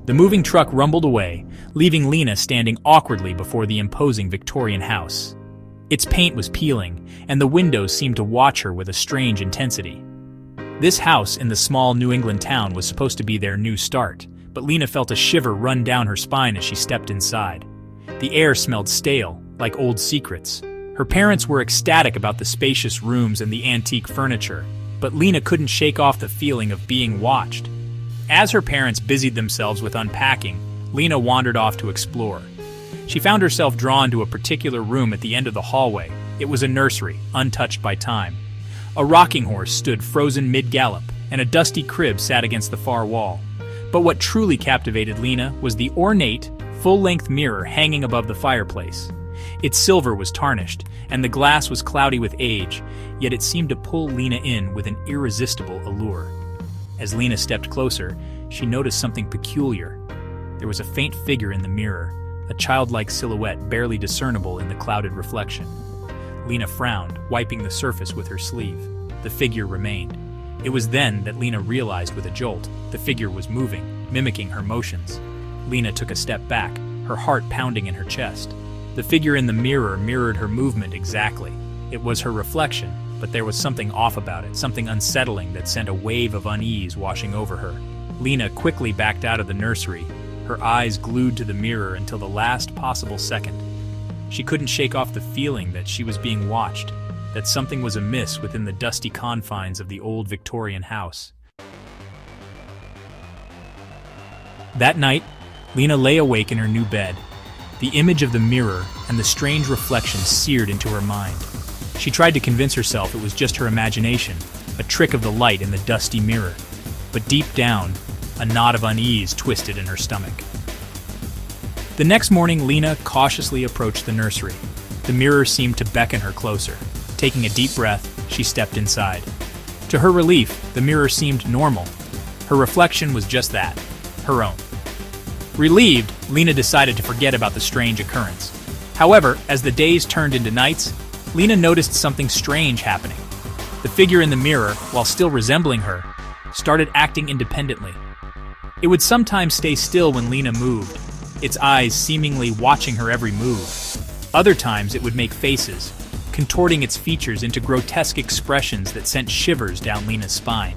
The moving truck rumbled away, leaving Lena standing awkwardly before the imposing Victorian house. Its paint was peeling, and the windows seemed to watch her with a strange intensity. This house in the small New England town was supposed to be their new start, but Lena felt a shiver run down her spine as she stepped inside. The air smelled stale, like old secrets. Her parents were ecstatic about the spacious rooms and the antique furniture, but Lena couldn't shake off the feeling of being watched. As her parents busied themselves with unpacking, Lena wandered off to explore. She found herself drawn to a particular room at the end of the hallway. It was a nursery, untouched by time. A rocking horse stood frozen mid-gallop, and a dusty crib sat against the far wall. But what truly captivated Lena was the ornate, full-length mirror hanging above the fireplace. Its silver was tarnished, and the glass was cloudy with age, yet it seemed to pull Lena in with an irresistible allure. As Lena stepped closer, she noticed something peculiar. There was a faint figure in the mirror, a childlike silhouette barely discernible in the clouded reflection. Lena frowned, wiping the surface with her sleeve. The figure remained. It was then that Lena realized with a jolt the figure was moving, mimicking her motions. Lena took a step back, her heart pounding in her chest. The figure in the mirror mirrored her movement exactly. It was her reflection, but there was something off about it, something unsettling that sent a wave of unease washing over her. Lena quickly backed out of the nursery, her eyes glued to the mirror until the last possible second. She couldn't shake off the feeling that she was being watched, that something was amiss within the dusty confines of the old Victorian house. That night, Lena lay awake in her new bed. The image of the mirror and the strange reflection seared into her mind. She tried to convince herself it was just her imagination, a trick of the light in the dusty mirror. But deep down, a knot of unease twisted in her stomach. The next morning, Lena cautiously approached the nursery. The mirror seemed to beckon her closer. Taking a deep breath, she stepped inside. To her relief, the mirror seemed normal. Her reflection was just that, her own. Relieved, Lena decided to forget about the strange occurrence. However, as the days turned into nights, Lena noticed something strange happening. The figure in the mirror, while still resembling her, started acting independently. It would sometimes stay still when Lena moved, its eyes seemingly watching her every move. Other times it would make faces, contorting its features into grotesque expressions that sent shivers down Lena's spine.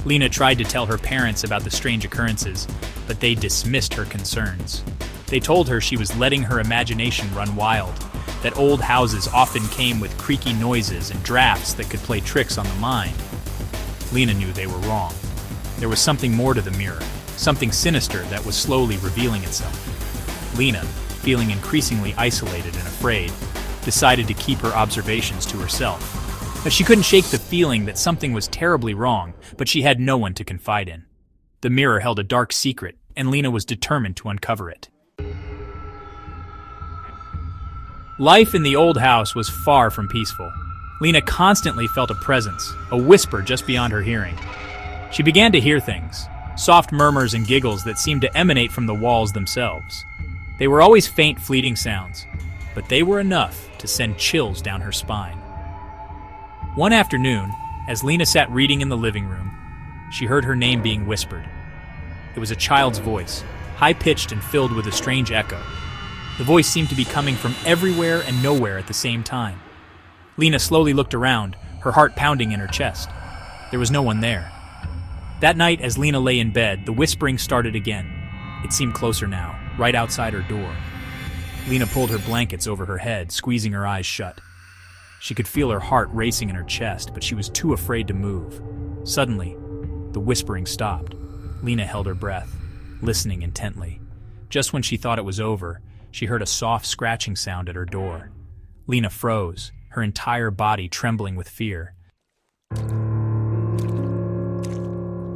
Lena tried to tell her parents about the strange occurrences, but they dismissed her concerns. They told her she was letting her imagination run wild, that old houses often came with creaky noises and drafts that could play tricks on the mind. Lena knew they were wrong. There was something more to the mirror, something sinister that was slowly revealing itself. Lena, feeling increasingly isolated and afraid, decided to keep her observations to herself. But she couldn't shake the feeling that something was terribly wrong, but she had no one to confide in. The mirror held a dark secret, and Lena was determined to uncover it. Life in the old house was far from peaceful. Lena constantly felt a presence, a whisper just beyond her hearing. She began to hear things, soft murmurs and giggles that seemed to emanate from the walls themselves. They were always faint, fleeting sounds, but they were enough to send chills down her spine. One afternoon, as Lena sat reading in the living room, she heard her name being whispered. It was a child's voice, high-pitched and filled with a strange echo. The voice seemed to be coming from everywhere and nowhere at the same time. Lena slowly looked around, her heart pounding in her chest. There was no one there. That night, as Lena lay in bed, the whispering started again. It seemed closer now, right outside her door. Lena pulled her blankets over her head, squeezing her eyes shut. She could feel her heart racing in her chest, but she was too afraid to move. Suddenly, the whispering stopped. Lena held her breath, listening intently. Just when she thought it was over, she heard a soft scratching sound at her door. Lena froze, her entire body trembling with fear.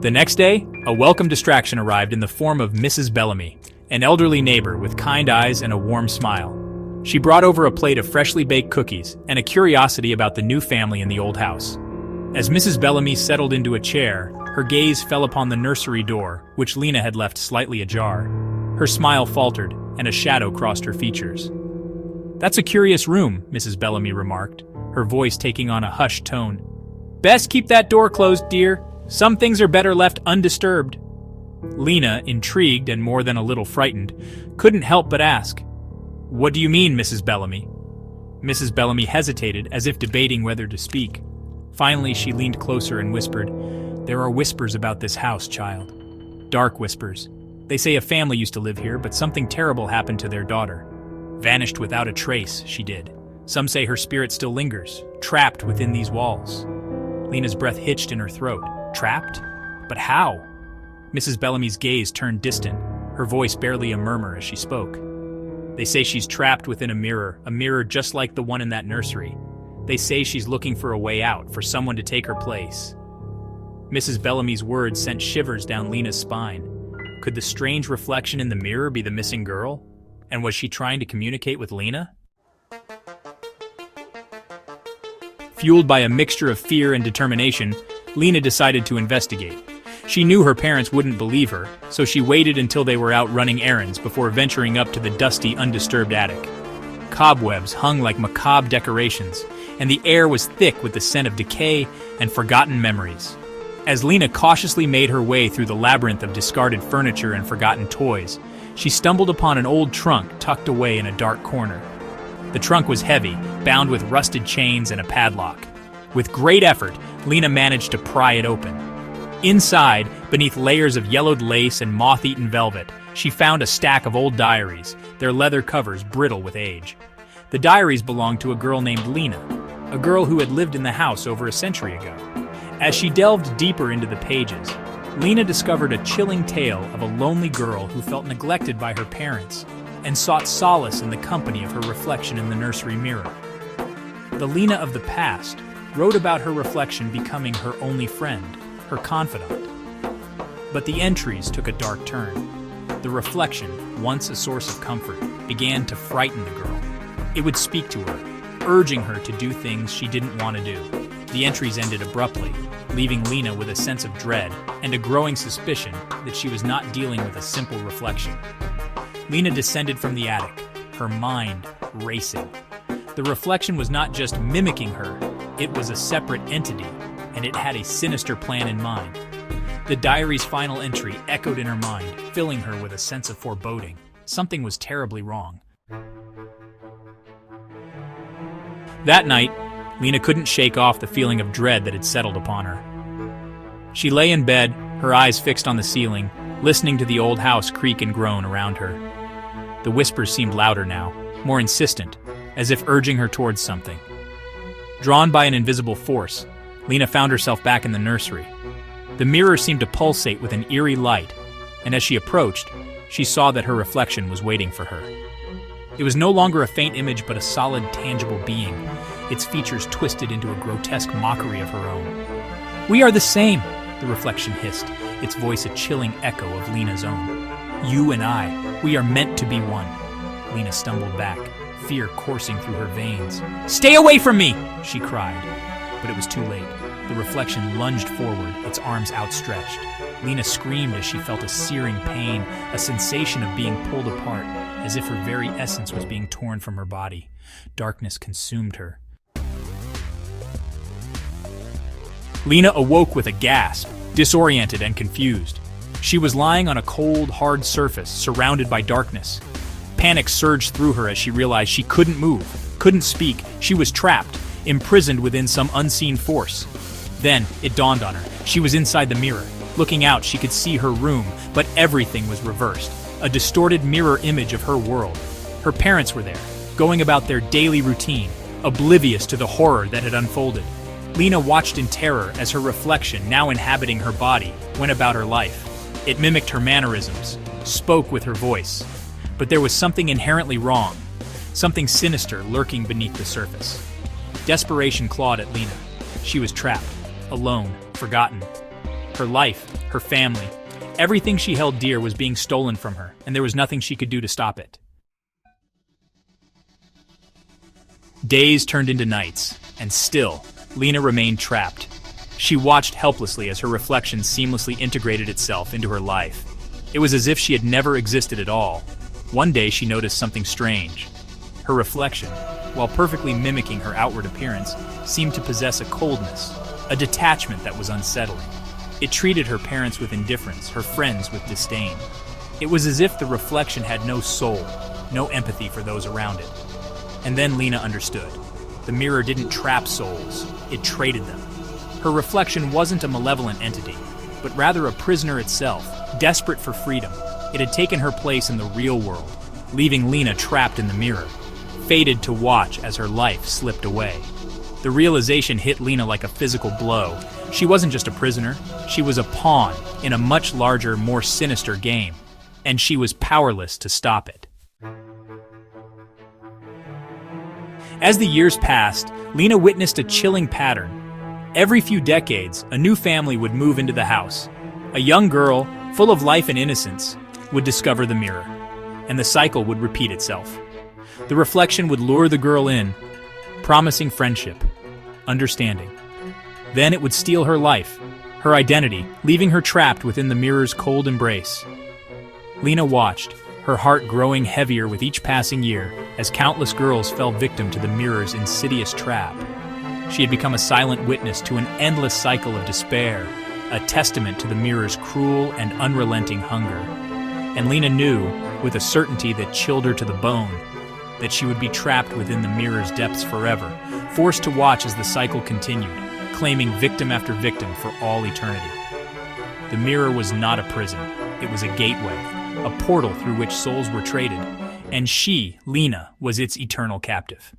The next day, a welcome distraction arrived in the form of Mrs. Bellamy, an elderly neighbor with kind eyes and a warm smile. She brought over a plate of freshly baked cookies and a curiosity about the new family in the old house. As Mrs. Bellamy settled into a chair, her gaze fell upon the nursery door, which Lena had left slightly ajar. Her smile faltered, and a shadow crossed her features. "That's a curious room," Mrs. Bellamy remarked, her voice taking on a hushed tone. "Best keep that door closed, dear. Some things are better left undisturbed." Lena, intrigued and more than a little frightened, couldn't help but ask, "What do you mean, Mrs. Bellamy?" Mrs. Bellamy hesitated, as if debating whether to speak. Finally, she leaned closer and whispered, "There are whispers about this house, child. Dark whispers. They say a family used to live here, but something terrible happened to their daughter. Vanished without a trace, she did. Some say her spirit still lingers, trapped within these walls." Lena's breath hitched in her throat. Trapped? But how? Mrs. Bellamy's gaze turned distant, her voice barely a murmur as she spoke. "They say she's trapped within a mirror just like the one in that nursery. They say she's looking for a way out, for someone to take her place." Mrs. Bellamy's words sent shivers down Lena's spine. Could the strange reflection in the mirror be the missing girl? And was she trying to communicate with Lena? Fueled by a mixture of fear and determination, Lena decided to investigate. She knew her parents wouldn't believe her, so she waited until they were out running errands before venturing up to the dusty, undisturbed attic. Cobwebs hung like macabre decorations, and the air was thick with the scent of decay and forgotten memories. As Lena cautiously made her way through the labyrinth of discarded furniture and forgotten toys, she stumbled upon an old trunk tucked away in a dark corner. The trunk was heavy, bound with rusted chains and a padlock. With great effort, Lena managed to pry it open. Inside, beneath layers of yellowed lace and moth-eaten velvet, she found a stack of old diaries, their leather covers brittle with age. The diaries belonged to a girl named Lena, a girl who had lived in the house over a century ago. As she delved deeper into the pages, Lena discovered a chilling tale of a lonely girl who felt neglected by her parents and sought solace in the company of her reflection in the nursery mirror. The Lena of the past wrote about her reflection becoming her only friend, her confidant. But the entries took a dark turn. The reflection, once a source of comfort, began to frighten the girl. It would speak to her, urging her to do things she didn't want to do. The entries ended abruptly, leaving Lena with a sense of dread and a growing suspicion that she was not dealing with a simple reflection. Lena descended from the attic, her mind racing. The reflection was not just mimicking her, it was a separate entity, and it had a sinister plan in mind. The diary's final entry echoed in her mind, filling her with a sense of foreboding. Something was terribly wrong. That night, Lena couldn't shake off the feeling of dread that had settled upon her. She lay in bed, her eyes fixed on the ceiling, listening to the old house creak and groan around her. The whispers seemed louder now, more insistent, as if urging her towards something. Drawn by an invisible force, Lena found herself back in the nursery. The mirror seemed to pulsate with an eerie light, and as she approached, she saw that her reflection was waiting for her. It was no longer a faint image but a solid, tangible being, its features twisted into a grotesque mockery of her own. "We are the same," the reflection hissed, its voice a chilling echo of Lena's own. "You and I, we are meant to be one." Lena stumbled back, fear coursing through her veins. "Stay away from me!" she cried. But it was too late. The reflection lunged forward, its arms outstretched. Lena screamed as she felt a searing pain, a sensation of being pulled apart, as if her very essence was being torn from her body. Darkness consumed her. Lena awoke with a gasp, disoriented and confused. She was lying on a cold, hard surface, surrounded by darkness. Panic surged through her as she realized she couldn't move, couldn't speak. She was trapped, imprisoned within some unseen force. Then it dawned on her. She was inside the mirror. Looking out, she could see her room, but everything was reversed. A distorted mirror image of her world. Her parents were there, going about their daily routine, oblivious to the horror that had unfolded. Lena watched in terror as her reflection, now inhabiting her body, went about her life. It mimicked her mannerisms, spoke with her voice. But there was something inherently wrong, something sinister lurking beneath the surface. Desperation clawed at Lena. She was trapped, alone, forgotten. Her life, her family, everything she held dear was being stolen from her, and there was nothing she could do to stop it. Days turned into nights, and still, Lena remained trapped. She watched helplessly as her reflection seamlessly integrated itself into her life. It was as if she had never existed at all. One day she noticed something strange. Her reflection, while perfectly mimicking her outward appearance, seemed to possess a coldness, a detachment that was unsettling. It treated her parents with indifference, her friends with disdain. It was as if the reflection had no soul, no empathy for those around it. And then Lena understood. The mirror didn't trap souls, it traded them. Her reflection wasn't a malevolent entity, but rather a prisoner itself, desperate for freedom. It had taken her place in the real world, leaving Lena trapped in the mirror, fated to watch as her life slipped away. The realization hit Lena like a physical blow. She wasn't just a prisoner, she was a pawn in a much larger, more sinister game, and she was powerless to stop it. As the years passed, Lena witnessed a chilling pattern. Every few decades, a new family would move into the house. A young girl, full of life and innocence, would discover the mirror, and the cycle would repeat itself. The reflection would lure the girl in, promising friendship, understanding. Then it would steal her life, her identity, leaving her trapped within the mirror's cold embrace. Lena watched, her heart growing heavier with each passing year as countless girls fell victim to the mirror's insidious trap. She had become a silent witness to an endless cycle of despair, a testament to the mirror's cruel and unrelenting hunger. And Lena knew, with a certainty that chilled her to the bone, that she would be trapped within the mirror's depths forever, forced to watch as the cycle continued, claiming victim after victim for all eternity. The mirror was not a prison, it was a gateway, a portal through which souls were traded, and she, Lena, was its eternal captive.